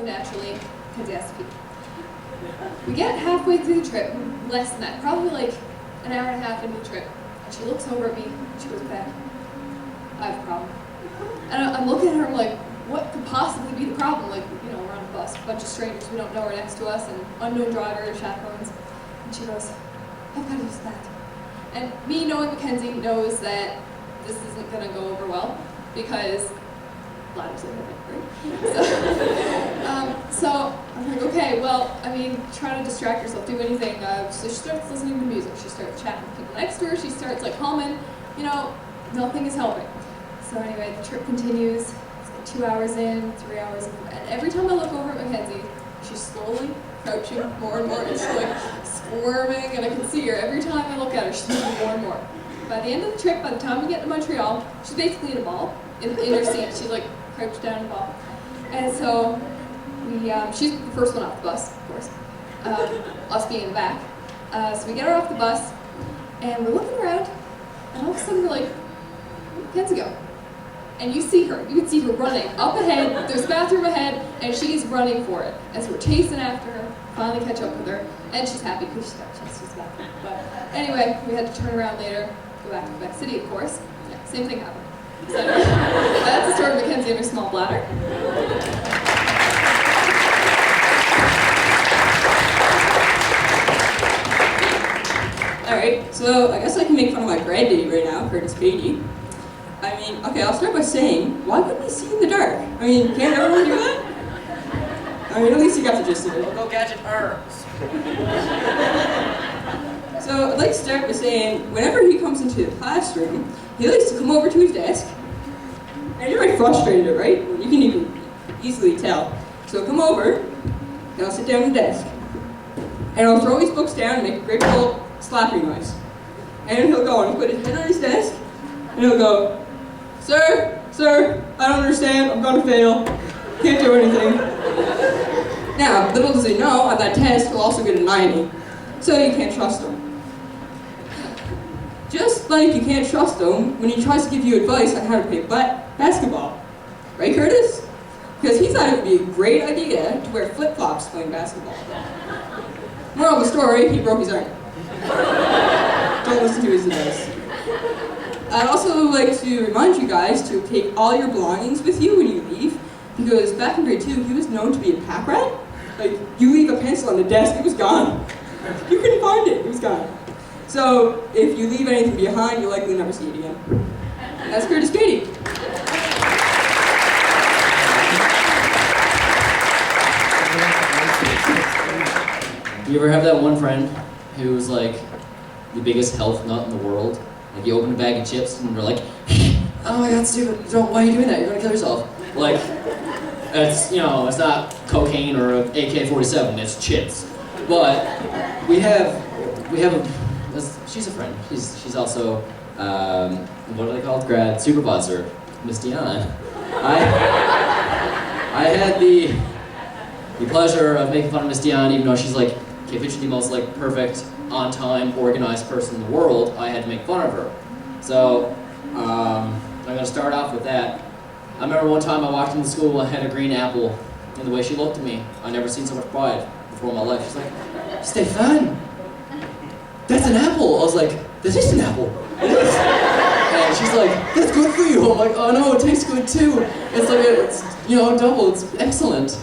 so naturally, Mackenzie has to pee. We get halfway through the trip, less than that, probably like an hour and a half into the trip, and she looks over at me, and she goes back, I have a problem. And I'm looking at her, I'm like, what could possibly be the problem? Like, you know, we're on a bus, a bunch of strangers we don't know are next to us, and unknown drivers, chaperones. And she goes, I've got to use that. And me knowing Mackenzie knows that this isn't going to go over well, because bladders are different, right? So I'm like, okay, well, I mean, try to distract yourself, do anything. So she starts listening to music, she starts chatting with people next to her, she starts like humming, you know, nothing is helping. So anyway, the trip continues. It's like 2 hours in, 3 hours in, and every time I look over at Mackenzie, she's slowly crouching more and more, and she's like squirming, and I can see her. Every time I look at her, she's moving more and more. By the end of the trip, by the time we get to Montreal, she's basically in a ball in her seat. She's like crouched down in a ball. And so she's the first one off the bus, of course, us being in the back. So we get her off the bus, and we're looking around, and all of a sudden we're like, where'd Mackenzie go? And you see her, you can see her running up ahead, there's a bathroom ahead, and she's running for it. And so we're chasing after her, finally catch up with her, and she's happy because she's got a chance to use the bathroom. But anyway, we had to turn around later, go back to Quebec City, of course. Yeah, same thing happened. So that's the story of Mackenzie and her small bladder. Alright, so I guess I can make fun of my grad date right now, Curtis Beatty. I mean, okay, I'll start by saying, why couldn't he see in the dark? I mean, can't everyone do that? I mean, at least you got the gist of it. Go gadget arms. So I'd like to start by saying, whenever he comes into the classroom, he likes to come over to his desk, and you're very frustrated, right? You can even easily tell. So come over, and I'll sit down at the desk, and I'll throw his books down and make a great little slapping noise. And he'll go and put his head on his desk, and he'll go, Sir, I don't understand, I'm gonna fail, can't do anything. Now, little does he know, on that test, he'll also get a 90, so you can't trust him. Just like you can't trust him when he tries to give you advice on how to play basketball. Right, Curtis? Because he thought it would be a great idea to wear flip-flops playing basketball. Moral of the story, he broke his arm. Don't listen to his advice. I'd also like to remind you guys to take all your belongings with you when you leave, because back in grade 2, he was known to be a pack rat. Like, you leave a pencil on the desk, it was gone. You couldn't find it was gone. So, if you leave anything behind, you'll likely never see it again. That's Curtis Beatty. You ever have that one friend who's like the biggest health nut in the world? Like you open a bag of chips and they're like, oh my god, stupid, why are you doing that? You're gonna kill yourself. Like, it's, you know, it's not cocaine or an AK-47, it's chips. But we have she's a friend. She's also, what are they called? Grad supervisor, Miss Dion. I had the pleasure of making fun of Miss Dion, even though she's like, can't picture the most like perfect, on-time, organized person in the world. I had to make fun of her. So I'm gonna start off with that. I remember one time I walked into school and had a green apple, and the way she looked at me, I never seen so much pride before in my life. She's like, Stefan, that's an apple. I was like, that is an apple. And she's like, that's good for you. I'm like, oh no, it tastes good too. It's like, it's, you know, double, it's excellent.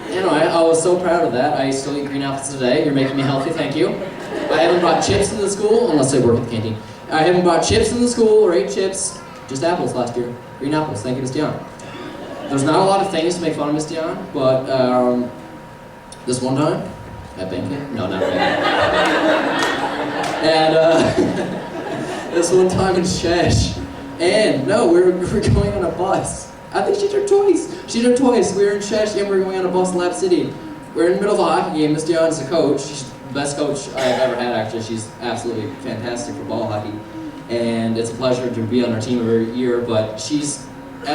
Anyway, I was so proud of that. I still eat green apples today. You're making me healthy, thank you. I haven't brought chips into the school, unless I work at the canteen. I haven't brought chips in the school or ate chips, just apples last year. Green apples, thank you, Miss Dion. There's not a lot of things to make fun of Miss Dion, but this one time, at banquet? No, not banquet. And this one time in Shesh, and no, we're going on a bus. I think she did twice. She did twice. We were in Shesh and we were going on a bus in Lab City. We're in the middle of a hockey game. Miss Dion is the coach. She's the best coach I've ever had, actually. She's absolutely fantastic for ball hockey. And it's a pleasure to be on our team every year, but as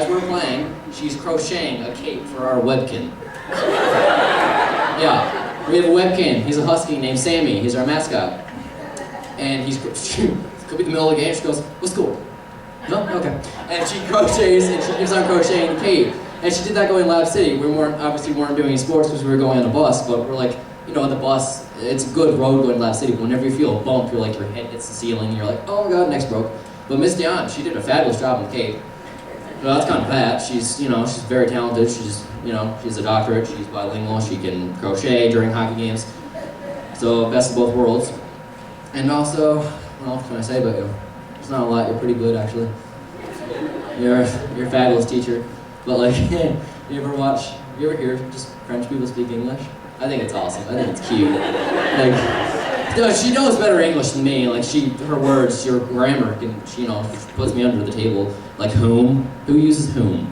we're playing, she's crocheting a cape for our webkin. Yeah, we have a webkin. He's a husky named Sammy. He's our mascot. And could be the middle of the game. She goes, what's cool? No? Okay. And she crochets, and she keeps on crocheting the cape. And she did that going Lab City. We obviously weren't doing any sports because we were going on a bus, but we're like, you know, on the bus, it's a good road going to Lab City. Whenever you feel a bump, you're like, your head hits the ceiling, and you're like, oh my god, neck's broke. But Miss Dion, she did a fabulous job in the Cape. Well, that's kind of bad. She's, you know, she's very talented. She's, you know, she's a doctorate. She's bilingual. She can crochet during hockey games. So best of both worlds. And also, what else can I say about you? There's not a lot. You're pretty good, actually. You're a fabulous teacher. But like, you ever hear just French people speak English? I think it's awesome. I think it's cute. Like, no, she knows better English than me. Like, her words, your grammar, she, you know, puts me under the table. Like, whom? Who uses whom?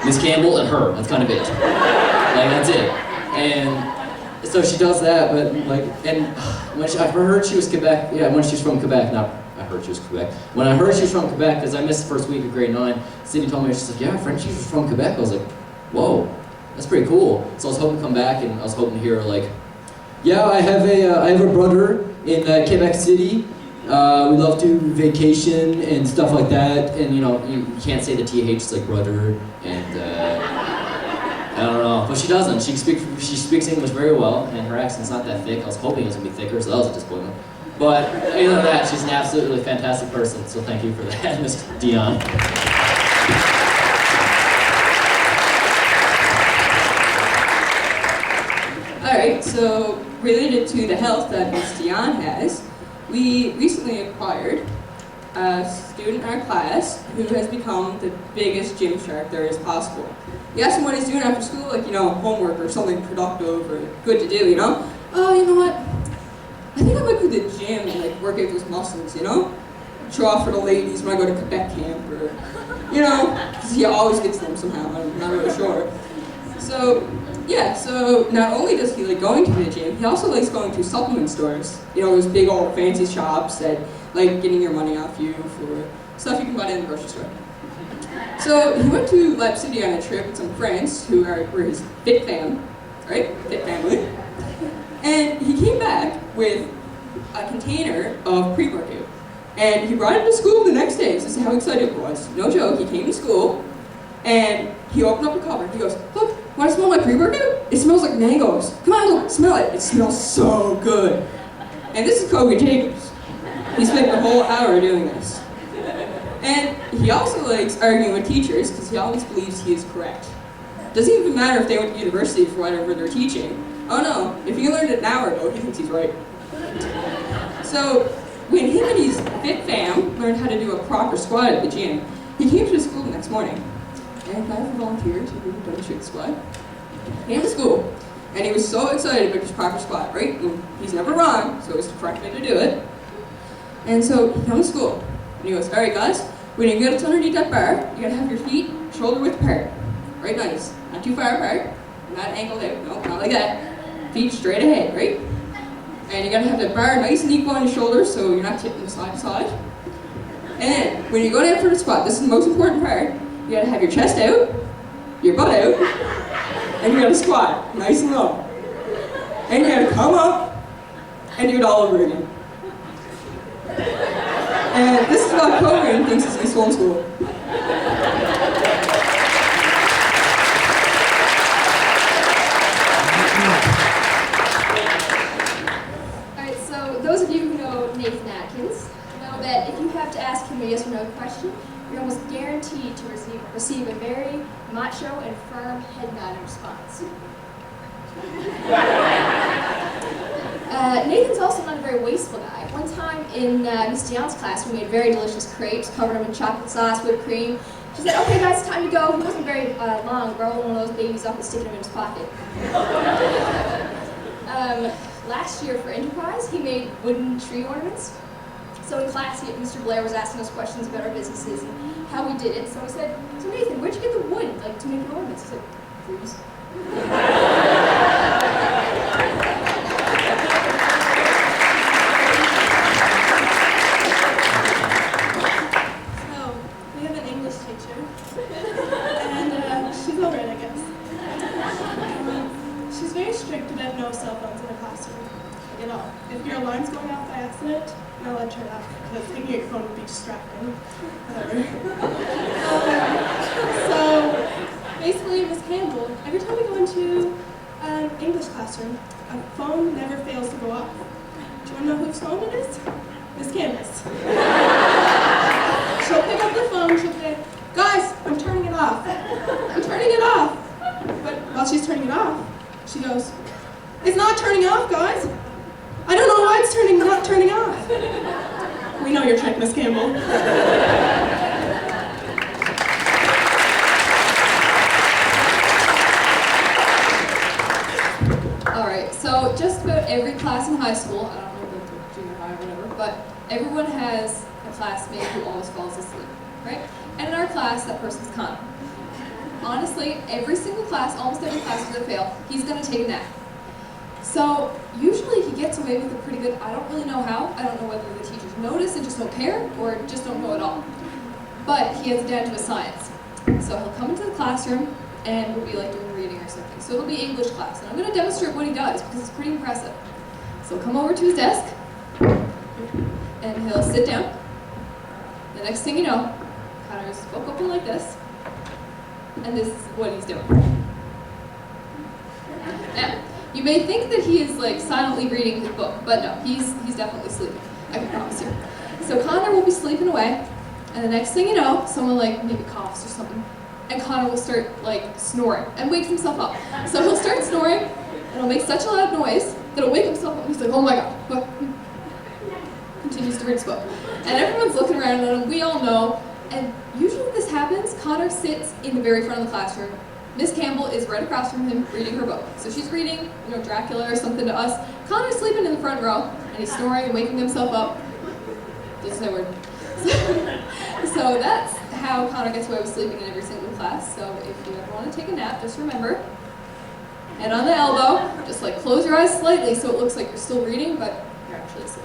Miss Campbell and her. That's kind of it. Like, that's it. And so she does that, but like, and when I heard she was Quebec, yeah, when she's from Quebec, not I heard she was Quebec. When I heard she was from Quebec, because I missed the first week of grade 9, Sydney told me, she said, yeah, Frenchie was from Quebec. I was like, whoa, that's pretty cool. So I was hoping to come back, and I was hoping to hear like, yeah, I have a brother in Quebec City. We love to vacation and stuff like that. And you know, you can't say the TH, it's like brother, and I don't know, but she doesn't. She speaks English very well, and her accent's not that thick. I was hoping it was gonna be thicker, so that was a disappointment. But other than that, she's an absolutely fantastic person. So thank you for that, Miss Dion. Alright, so related to the health that Miss Dion has, we recently acquired a student in our class who has become the biggest gym shark there is possible. You ask him what he's doing after school, like, you know, homework or something productive or good to do, you know? Oh, you know what? I think I might go to the gym and like work out those muscles, you know? Show off for the ladies when I go to Quebec camp or, you know, because he always gets them somehow, I'm not really sure. So, yeah, so not only does he like going to the gym, he also likes going to supplement stores. You know, those big old fancy shops that like getting your money off you for stuff you can buy in the grocery store. So he went to Lab City on a trip with some friends who were his fit fam, right? Fit family. And he came back with a container of pre-workout. And he brought it to school the next day. This is how excited he was. No joke, he came to school and he opened up the cover. He goes, look, want to smell my pre-workout? It smells like mangoes. Come on, look, smell it. It smells so good. And this is Kobe Jacobs. He spent the whole hour doing this. And he also likes arguing with teachers because he always believes he is correct. Doesn't even matter if they went to university for whatever they're teaching. Oh no, if he learned it an hour ago, he thinks he's right. So when him and his fit fam learned how to do a proper squat at the gym, he came to the school the next morning. And I have a volunteer to demonstrate the squat. He came to school, and he was so excited about his proper squat, right? And he's never wrong, so it's the correct way to do it. And so he comes to school, and he goes, alright guys, when you get underneath that bar, you gotta have your feet shoulder width apart. Right, nice. Not too far apart, not angled out, no, not like that. Feet straight ahead, right? And you gotta have the bar nice and equal on your shoulders so you're not tipping side to side. And then, when you go down for the squat, this is the most important part, you gotta have your chest out, your butt out, and you gotta squat, nice and low. And you gotta come up, and do it all over again. And this is what Kogan thinks is useful in school. Alright, so those of you who know Nathan Atkins know that if you have to ask him a yes or no question, you're almost guaranteed to receive a very macho and firm head nod in response. Nathan's also not a very wasteful guy. One time in Miss Dion's class, we made very delicious crepes, covered them in chocolate sauce, whipped cream. She said, okay guys, it's time to go. He wasn't very long, rolling one of those babies up and sticking them in his pocket. Last year for Enterprise, he made wooden tree ornaments. So in class, Mr. Blair was asking us questions about our businesses and how we did it. So I said, so Nathan, where'd you get the wood to make your ornaments? He said, trees. She's very strict about no cell phones in the classroom. at all. If your alarm's going off by accident, I'll let you off because taking your phone would be distracting. Whatever. So basically, Miss Campbell, every time we go into an English classroom, a phone never fails to go off. Do you want to know whose phone it is? Miss Campbell's. She'll pick up the phone, she'll say, guys, I'm turning it off. I'm turning it off. But while she's turning it off, she goes, it's not turning off, guys. I don't know why it's not turning off. We know your trick, Miss Campbell. Alright, so just about every class in high school, I don't know the junior high or whatever, but everyone has a classmate who always falls asleep, right? And in our class, that person's Connor. Honestly, every single class, almost every class without fail, he's going to take a nap. So usually he gets away with it pretty good. I don't really know how. I don't know whether the teachers notice and just don't care or just don't know at all. But he has it down to a science. So he'll come into the classroom and we'll be like doing reading or something. So it'll be English class. And I'm going to demonstrate what he does because it's pretty impressive. So he'll come over to his desk and he'll sit down. The next thing you know, Connor's book open like this. And this is what he's doing. Now, you may think that he is like silently reading his book, but no, he's definitely sleeping. I can promise you. So Connor will be sleeping away, and the next thing you know, someone like maybe coughs or something, and Connor will start like snoring and wakes himself up. So he'll start snoring, and he'll make such a loud noise that he'll wake himself up, and he's like, oh my god, what? Continues to read his book. And everyone's looking around at him, we all know, and usually when this happens, Connor sits in the very front of the classroom. Miss Campbell is right across from him reading her book. So she's reading, Dracula or something to us. Connor's sleeping in the front row, and he's snoring and waking himself up. Doesn't say a word. So that's how Connor gets away with sleeping in every single class. So if you ever want to take a nap, just remember, head on the elbow, just like close your eyes slightly so it looks like you're still reading, but you're actually asleep.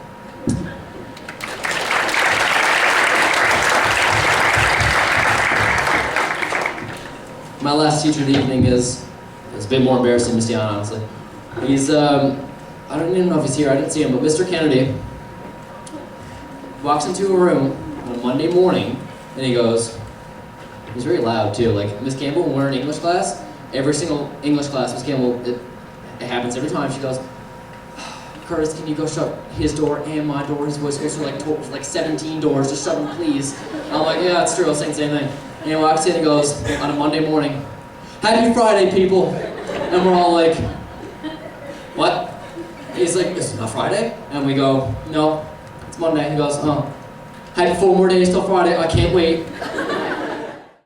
My last teacher of the evening is a bit more embarrassing, Miss Dion, honestly. He's, I don't even know if he's here, I didn't see him, but Mr. Kennedy walks into a room on a Monday morning, and he goes, he's very loud too, like, Miss Campbell, when we're in English class, every single English class, Miss Campbell, it happens every time, she goes, Curtis, can you go shut his door and my door? His voice goes through like 17 doors, just shut them, please. And I'm like, yeah, it's true, I'll say the same thing. And he walks in and goes, on a Monday morning, Happy Friday, people. And we're all like, what? He's like, it's not Friday? And we go, no, it's Monday. He goes, oh, happy 4 more days till Friday, I can't wait.